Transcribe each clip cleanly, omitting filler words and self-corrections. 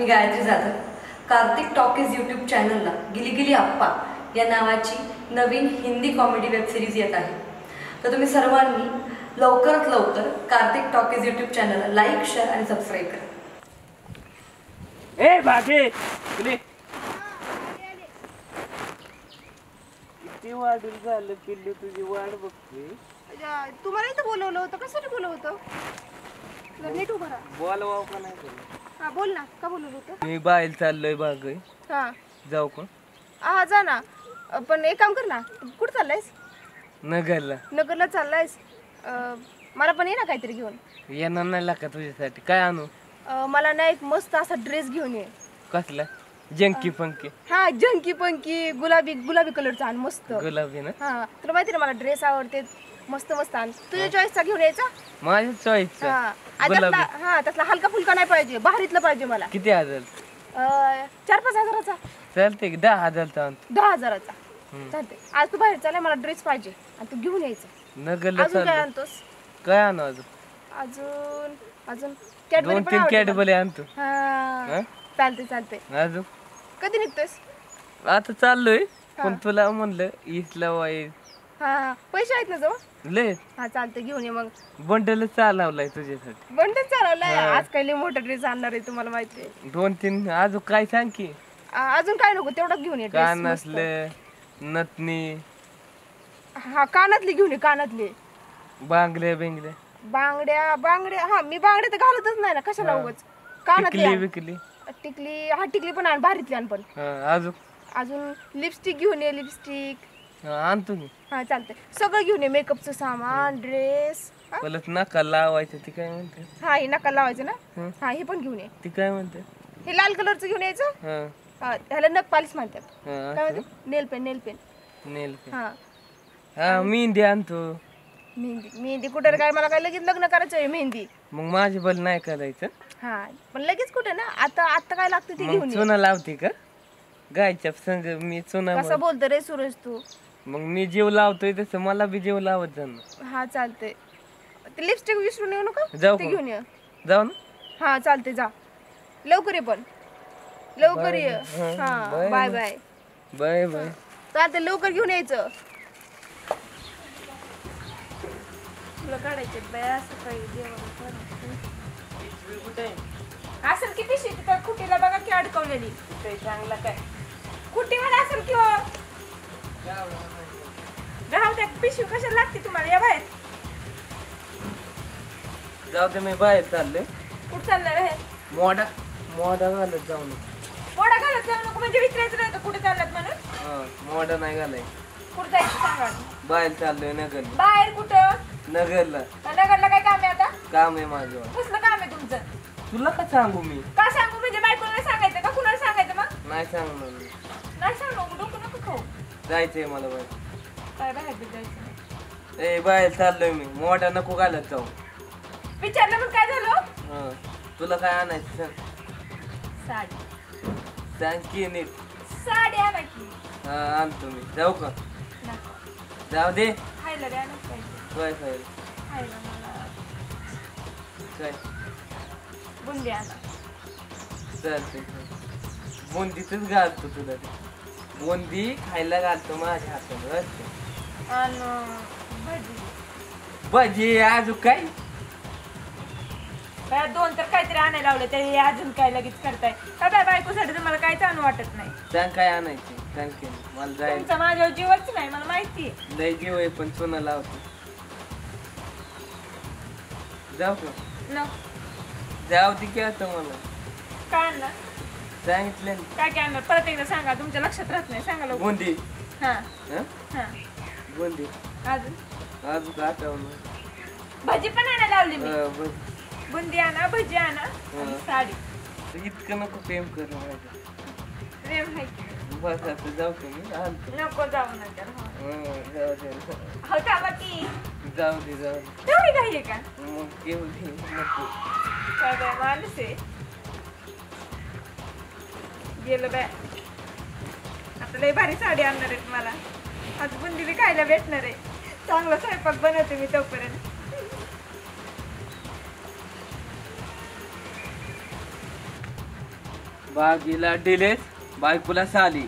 मी Gayatri Jadhav. Kartik talkies YouTube चॅनलला गिली गिली अप्पा या नावाची नवीन हिंदी कॉमेडी वेब सिरीज येत आहे. तर तुम्ही सर्वांनी लवकरात लवकर कार्तिक टॉकीज यूट्यूब चॅनलला लाईक, शेअर आणि सबस्क्राईब करा. ए भागे तुले किती वाढून झालं पिल्लू, तुझी वाट बघते. तुम्हाला इथं बोलवलं होतं, कशासाठी बोलवलं होतं? नीट उभा राहा. बोलवाव का नाही बोल? हा बोल ना, का बोलवलं होतं? मी बाहेर चाललोय बाग. हा जाऊ का? हा जा ना, पण एक काम कर ना. कुठं चाललायस? नगरला. नगरला चाललायस? मला पण ये ना काहीतरी घेऊन. येणार नाही लाका तुझ्यासाठी. काय आणू? मला ना एक मस्त असा ड्रेस घेऊन ये. कसला? जंकी पंकी? हा जंकी पंकी, गुलाबी गुलाबी कलरचा आण मस्त. गुलाबी ना? हा तुला माहिती ना मला ड्रेस आवडते, मस्त मस्त आण. तुझ्या चॉईसचा घेऊन यायचा. माझ्या चॉईसचा? हा त्यातला हलका फुलका नाही पाहिजे, भारीतलं पाहिजे मला. किती हजार? 4-5 हजाराचा चालते की 10,000चा आणतो. 10,000चा चालते. आज तू बाहेर चालय, मला ड्रेस पाहिजे आणि तू घेऊन यायचं. नगरला अजून काय चाललो. आणतोस? काय आणू अजून? अजून अजून कॅडबरी 2-3 कॅडबरी आणतो. हा चालते चालते. अजून कधी निघतोस? आता चाललोय, पण तुला म्हणलं इसला वाईट. हा पैसे आहेत ना जवळ? लय हा चालते, घेऊन ये मग. बंडल चालवलाय तुझ्यासाठी. बंडच चालवलाय. आज काही लय मोठा ड्रेस आणणार आहे, तुम्हाला माहिती आहे. 2-3 अजून काय सांग की? अजून काय नको, तेवढंच घेऊन ये. कान नसलं, नथनी, हा कानातली घेऊन ये, कानातली. बांगड्या बिंगड्या, बांगड्या बांगड्या. हा मी बांगड्या तर घालतच नाही ना, कशाला उगाच. कानातली टिकली आण. बिकली. टिकली, हा टिकली पण आण, भारीतली आण. पण अजून अजून लिपस्टिक घेऊन ये, लिपस्टिक. आणतो मी. हा चालते, सगळं घेऊन ये. मेकअपचं सामान, ड्रेस. परत नका लावायचं. ती काय म्हणते? हा हे नका लावायचं ना. हा हे पण घेऊन ये. ती काय म्हणते? हे लाल कलरचं घेऊन यायचं. हा ह्याला नख पालिश म्हणतात. हा काय म्हणते? नेल पेन, नेल पेन. नेल हा हा मेहंदी आणतो. मेहंदी, मेहंदी कुठे? काय मला काय लगेच लग्न करायचं आहे मेहंदी. मग माझी बल नाही करायचं. हा पण लगेच कुठे ना, आता आता काय लागतं ते घेऊन ये. चुना लावते का गायच्या संग? मी चुना. कसं बोलतो रे सूरज तू? मग मी जीव लावतोय तसं मला बी जीव लावत जाणं. हा चालते. ते लिपस्टिक विसरून येऊ नका. जाऊ ते का? घेऊन ये. जाऊ ना. हा चालते, जा लवकर ये, पण लवकर ये. हा bye bye bye. Bye bye. चालते, लवकर घेऊन यायचं. तुला काढायचे बाया सकाळी असेल की पिशवी तिथं खुटीला बघा की अडकवलेली. चांगला काय खुटीवर असेल किंवा राहू द्या. पिशवी कशाला लागते तुम्हाला? या बाहेर. जाऊ दे, मी बाहेर चाललोय. कुठं चाललाय बाहेर? मोडा मोडा घालत जाऊ ना. मोडा घालत जाऊ नको म्हणजे विचारायचं नाही तर कुठे चाललात म्हणून. मोडा नाही घालाय. कुठं जायचं सांगा. बाहेर चाललोय नगरला. बाहेर कुठं? नगरला. नगरला काय काम आहे आता? काम आहे माझं. कसलं काम आहे तुमचं? तुला का सांगू मी? का सांगू म्हणजे? बायकोला सांगायचं का कुणाला सांगायचं? मग नाही सांगणार मी. नाही सांगू, डोकं नको खाऊ. जायचंय मला बाहेर. काय बाहेर जायचं? ए बाहेर चाललोय मी. मोठा नको घालत जाऊ. विचारलं पण काय झालं? तुला काय आणायचं सांग. साडी. सांग की नीट. साडी आणा की. हा आणतो मी. जाऊ का? नको. जाऊ दे. खायला द्या ना पाहिजे. काय खायला? खायला मला काय? बुंदी आणा. चालतंय. बुंदीतच घालतो तुला ते. बुंदी खायला घालतो माझ्या हातावर. आणि भजी. भजी अजून काय? काय 2 तर काहीतरी आणायला लावले, ते अजून काय लगेच करताय का? काय बायकोसाठी तुम्हाला काहीच आणू वाटत नाही. सांग काय आणायचं. सांग की मला जायचं. तुमचा माझ्यावर जीवच नाही, मला माहिती आहे. लय जीव आहे पण चुना लावतो. जाऊ का? जाऊ दे की आता मला. काय आणलं? सांगितलं काय काय आणलं? परत एकदा सांगा, तुमच्या लक्षात राहत नाही. सांगा लवकर. बुंदी. हा हा हा. बुंदी अजून अजून आठवण. भजी पण आणायला लावली मी. बुंदी आणा, भजी आणा आणि साडी. इतकं नको प्रेम कर माझ्या. प्रेम आहे की. बस आता जाऊ का मी? आणतो. नको जाऊ नंतर. जाऊ दे. हो थांबा की. जाऊ दे. तेवढी घाई आहे का? मग येऊ दे. नको. काय बाय माणूस आहे. गेलं बाय. आता लय भारी साडी आणणार आहे मला. आज बुंदी बी खायला भेटणार आहे. चांगला स्वयंपाक बनवते मी तोपर्यंत. बागीला डिलेस बायकोला साली,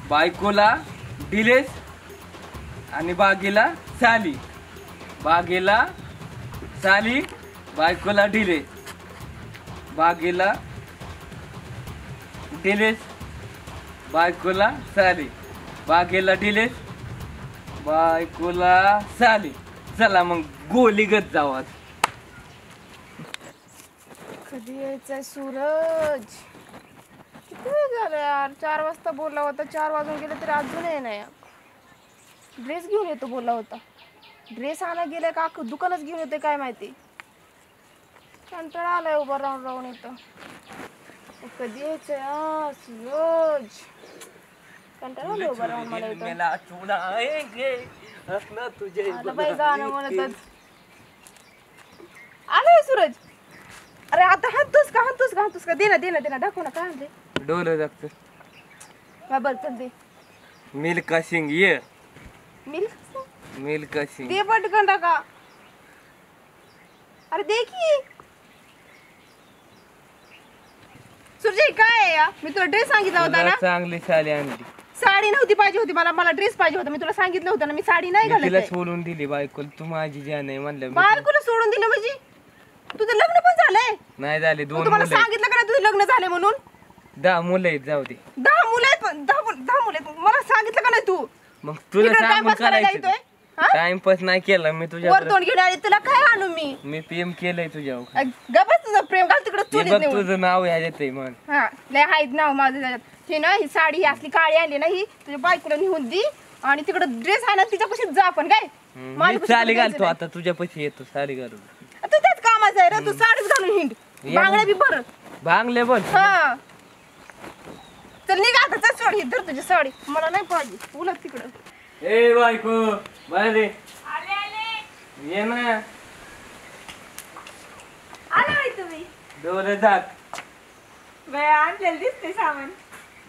बायकोला डिलेस आणि बागीला साली, बागेला साली बायकोला डिलेस, बागेला डिलेस बायकोला साली, बागेला डिलेस बायकोला साली. चला मग गोलीगत जाऊ आज. कधी यायचंय सूरज? किती वेळ झाला यार? 4 वाजता बोलला होता, 4 वाजून गेले तरी अजून ये नाही. ड्रेस घेऊन येतो बोलला होता. ड्रेस आणा गेलाय का अख्खं दुकानच घेऊन येते काय माहिती. कंटाळा आलाय उभं राहून राहून येतं. कधी यायचंय सूरज? कंटाळा आलाय उभं राहून मला इथं. आलं बाई गाणं म्हणतच. आलाय सूरज. अरे आता हातूस का दे ना दाखव ना काय आणले. डोलं जागत काय बरं दे. मिल्का सिंग ये मिल्क मिल्का सिंग दे पटकन टाका. अरे दे की सुरजय. काय आहे या? मी तुला ड्रेस सांगितला होता ना. चांगली साली आणली. साडी नव्हती पाहिजे होती मला ड्रेस पाहिजे होता. मी तुला सांगितलं होतं ना मी साडी नाही तिला घालत. सोडून दिली बायकोला. तू माझी जान आहे म्हणलं. बायकोला सोडून दिलं म्हणजे? तुझं लग्न पण झालंय? नाही झाले. 2 तुम्हाला मुलं सांगितलं का नाही तुझं लग्न झाले म्हणून? 10 मुलं आहेत. जाऊ दे. 10 मुलं आहेत पण 10 मुलं आहेत. मला सांगितलं का नाही तू? मग तुला तिकडे सांगून टाइमपास करायला करायचं. येतोय? हा? टाइमपास नाही केला मी तुझ्या. वर तोंड घेऊन आले तुला काय आणू मी? मी प्रेम केलंय तुझ्यावर. गबस तुझं प्रेम घाल तिकडे हे बघ तुझं नाव ह्याच्यात आहे म्हण. हा लय हायत नाव माझं त्याच्यात. हे ना ही साडी ही असली काळी आणली ना ही तुझ्या बायकोला नेऊन दी आणि तिकडे ड्रेस आहे ना तिच्यापाशी जा आपण काय. मी साडी घालतो आता तुझ्यापाशी येतो साडी घालून. तुझ्याच कामाचं आहे रे. तू साडीच घालून हिंड. बांगड्या बी बरं. बांगले बोल. हा चल निघा आता. चल सोड ही धर तुझी साडी. मला नाही पाहिजे. उलट तिकडं. ए बायको बाय आले ये ना. आले बाई तुम्ही. डोळे जाग बाई आणलेलं दिसते सामान.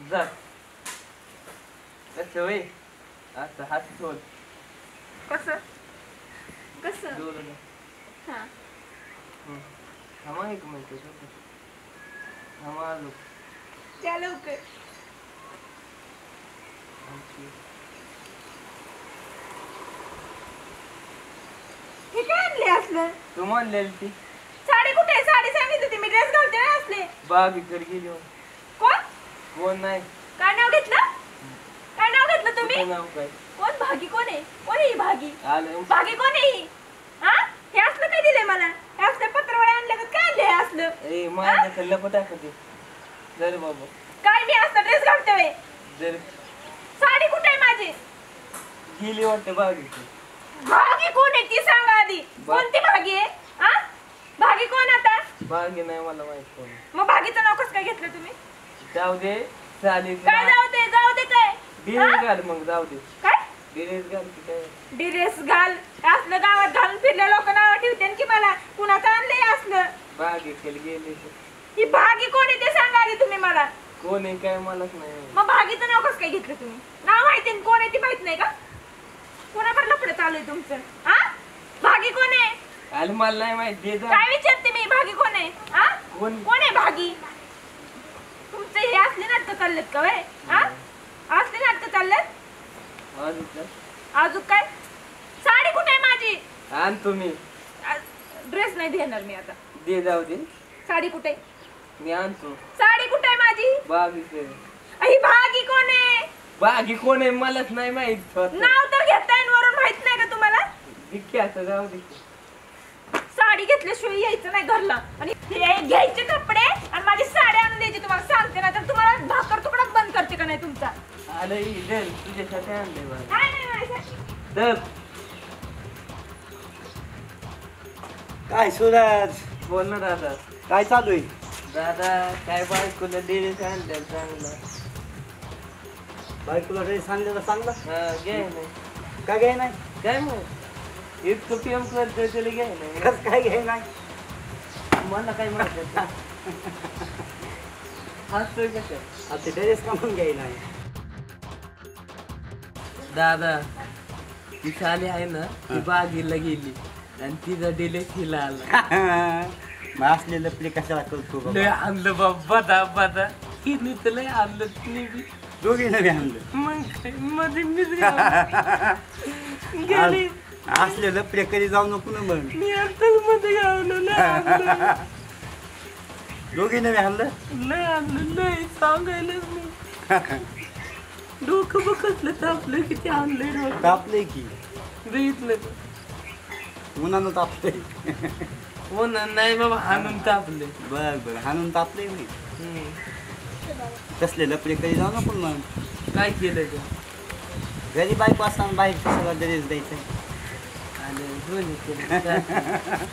जा कसं होय आता हात सोड. कसं कसं डोळे हा थांबा 1 मिनिट. थांबा आलो. त्या लवकर. हे काय आणले असलं? तू म्हणलेली ती साडी कुठे आहे? साडी सांगितली होती मी. ड्रेस घालते ना असले. बागीकडे गेली. कोण कोण नाही. काय नाव घेतलं? काय नाव घेतलं तुम्ही? तुझं नाव काय? कोण भागी? कोण आहे? कोण आहे ही भागी? आलं भागी कोण आहे ही? हा हे असलं काय दिलंय मला? हे असलं पत्रवळे आणलं का काय आणलंय हे असलं? ए माझ्या लपट टाकते जर बाबा. काय मी असं ड्रेस घालतोय? जर साडी कुठे आहे माझी? गेली वाटतं बागीकडे. भागी कोण आहे ती सांगा आधी. कोणती भागी आहे? हा भागी कोण आता? बागी नाही मला माहित कोण. मग भागीचं नाव कसं काय घेतलं तुम्ही? जाऊ दे चालेल. काय जाऊ दे काय? डिरेस घाल मग. जाऊ दे काय डिरेस घाल की काय. ड्रेस घाल. असलं गावात घालून फिरले लोक नाव ठेवते की मला. कुणाचं आणलंय असलं? बागीकडे गेले. ही भागी कोण आहे ते सांगा आधी तुम्ही मला. कोण आहे काय मलाच नाही. मग भागीचं नाव कसं काय घेतलं तुम्ही? नाव माहिती आहे कोण आहे ती माहित नाही का? कोणाकडे लफडं चालू आहे तुमचं? हा भागी कोण आहे? आलं मला नाही माहित. दे जा. काय विचारते मी? भागी कोण आहे? हा कोण कोण आहे भागी? तुमचं हे असले नाटकं चाललेत का वय? हा असले नाटकं चाललेत. अजून काय? साडी कुठे आहे माझी? आण तुम्ही. ड्रेस नाही देणार मी आता. दे जाऊ दे. साडी कुठे? मी आणतो. साडी कुठे आहे माझी? बागीकडे. ही भागी कोण आहे? बागी कोण आहे मलाच नाही माहित. नाव तर घेताय वरून माहित नाही का तुम्हाला? दिक्की आता जाऊ दे. साडी घेतल्याशिवाय यायचं नाही घरला. आणि हे घ्यायचे कपडे आणि माझी साडी आणून द्यायची. तुम्हाला सांगते ना तर तुम्हाला भाकर तुकडाच बंद करते का नाही तुमचा? आलं दर तुझ्यासाठी आणलंय बा. काय नाही माझ्यासाठी. दर काय सूरज? बोल ना दादा. काय चालू आहे? दादा काय बायकोला डिरेस आणलं चांगला. बायकोला ड्रेस आणलेला चांगला? हा घ्याय नाही. काय घ्याय नाही? काय मग इतकं प्रेम करतोय त्याला घ्याय नाही. खरंच काय घ्याय नाही? मला काय म्हणत हसतोय कसं? आता ड्रेस का म्हणून घ्याय नाही? दादा ती साली आहे ना ती बागीला गेली आणि तिचा डिलेस हिला आला. मग असलेलं प्ले कशाला करतो बाबा? लय आणलं बाबा बदा हिने तर लय आणलं तिने बी. दोघी नवी आणलं मग काय मध्ये मीच गेली. असलेलं प्ले कधी जाऊ नको ना मग. मी आताच मध्ये गावलो. लय आणलं दोघी नवी आणलं लय सांगायलाच नाही. डोकं बघतलं तापलं किती आणलंय डोकं. तापलंय की बघितलं उन्हानं तापलंय. हो ना नाही बाबा हाणून तापले. बर हाणून तापलंय मी. कसलेलं प्ले कधी जाऊ नको मग. काय केलं ते घरी बायको असताना बाईक सगळं ड्रेस द्यायचं. आणि दोन्ही केलं.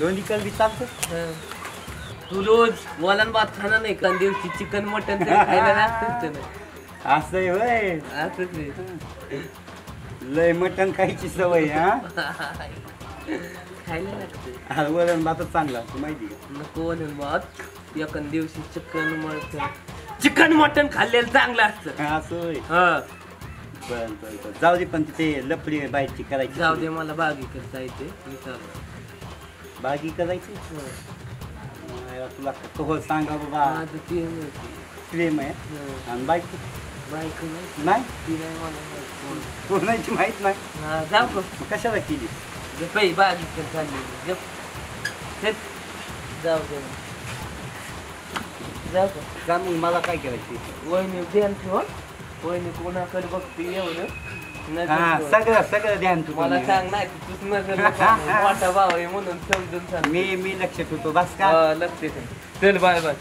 दोन्ही कल बी चालतं. हं. तू रोज वलन भात खाणार नाही का दिवशी चिकन मटन तरी खायला लागतं ना. असं आहे होय. असंच आहे. लय मटण खायची सवय हा. खायला लागतं. हा, वरण भातच चांगला असतो माहिती का. नको वलन भात एका दिवशी चिकन मटन खाल्लेलं चांगलं असतं. असं होय. हा बर बर बर जाऊ दे पण ते लपडी बाहेरची करायची. जाऊ दे मला बागीकडे जायचंय मी चाललो. बागी करायची. तुला कहो सांगा बाबा माझं ते माहिती. प्रेम आहे. हं. आणि बायको बायको नाही नाही ती नाही मला माहित. कोणाची माहित नाही. हा जाऊ का मग कशाला केली. बाई बागीकडे चालली जाऊ दे जाऊ का का मग मला काय करायची. वहिनी ध्यान ठेव. वहिनी कोणाकडे बघते एवढं हा नजर ठेव. सगळं सगळं ध्यान तू मला सांग नाही तूच नजर मोठा भाव आहे म्हणून समजून सांग. मी लक्ष ठेवतो बस का. लक्ष ठेव. चल बाय बाय.